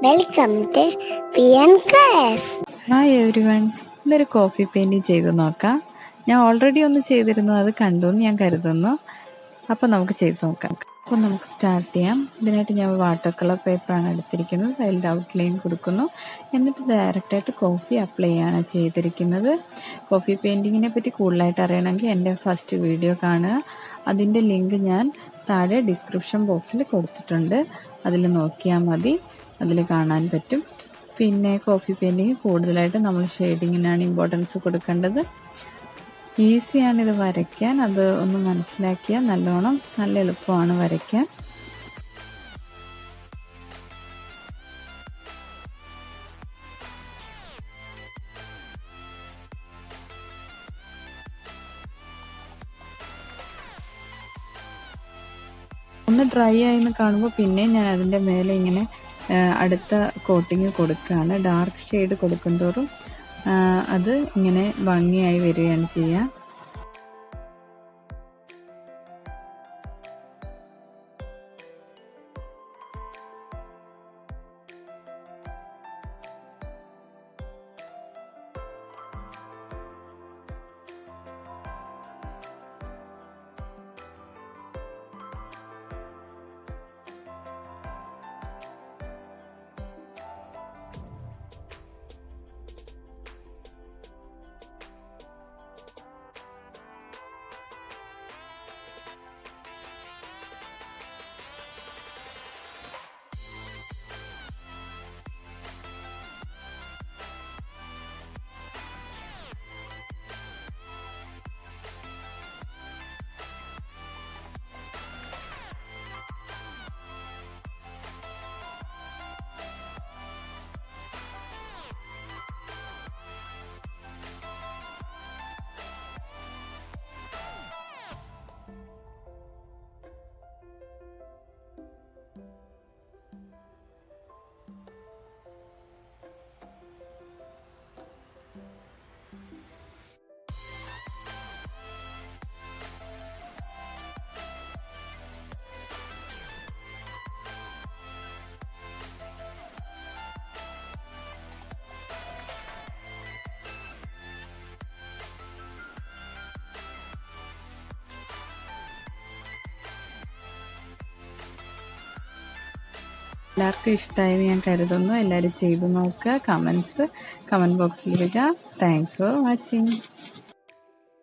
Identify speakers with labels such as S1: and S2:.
S1: Welcome to പിയൻകേഴ്സ്.
S2: Hi everyone, ഇന്നൊരു coffee painting ചെയ്ത് നോക്കാം. ഞാൻ ഓൾറെഡി ഒന്ന് ചെയ്തിരുന്നു, അത് കണ്ടു എന്ന് ഞാൻ കരുതുന്നു. അപ്പോൾ നമുക്ക് ചെയ്ത് നോക്കാം. അപ്പോൾ നമുക്ക് സ്റ്റാർട്ട് ചെയ്യാം. ഇതിനായിട്ട് ഞാൻ വാട്ടർ കളർ പേപ്പറാണ് എടുത്തിരിക്കുന്നത്. അതിൻ്റെ ഔട്ട്ലൈൻ കൊടുക്കുന്നു. എന്നിട്ട് ഡയറക്റ്റായിട്ട് കോഫി അപ്ലൈ ചെയ്യാണ് ചെയ്തിരിക്കുന്നത്. കോഫി പെയിൻറ്റിങ്ങിനെ പറ്റി കൂടുതലായിട്ട് അറിയണമെങ്കിൽ എൻ്റെ ഫസ്റ്റ് വീഡിയോ കാണുക. അതിൻ്റെ ലിങ്ക് ഞാൻ താഴെ ഡിസ്ക്രിപ്ഷൻ ബോക്സിൽ കൊടുത്തിട്ടുണ്ട്. അതിൽ നോക്കിയാൽ മതി, അതിൽ കാണാൻ പറ്റും. പിന്നെ കോഫി പെയിൻറ്റിങ് കൂടുതലായിട്ട് നമ്മൾ ഷെയ്ഡിങ്ങിനാണ് ഇമ്പോർട്ടൻസ് കൊടുക്കേണ്ടത്. ഈസിയാണിത് വരയ്ക്കാൻ, അത് ഒന്ന് മനസ്സിലാക്കിയാൽ നല്ലോണം നല്ല എളുപ്പമാണ് വരയ്ക്കാൻ. ഒന്ന് ഡ്രൈ ആയിന്ന് കാണുമ്പോൾ പിന്നെ ഞാൻ അതിൻ്റെ മേലെ ഇങ്ങനെ അടുത്ത കോട്ടിങ് കൊടുക്കുകയാണ്. ഡാർക്ക് ഷെയ്ഡ് കൊടുക്കും തോറും അത് ഇങ്ങനെ ഭംഗിയായി വരികയാണ് ചെയ്യുക. എല്ലാവർക്കും ഇഷ്ടമായെന്ന് ഞാൻ കരുതുന്നു. എല്ലാവരും ചെയ്തു നോക്കുക. കമൻറ്റ് ബോക്സിൽ ഇടുക. Thanks for watching.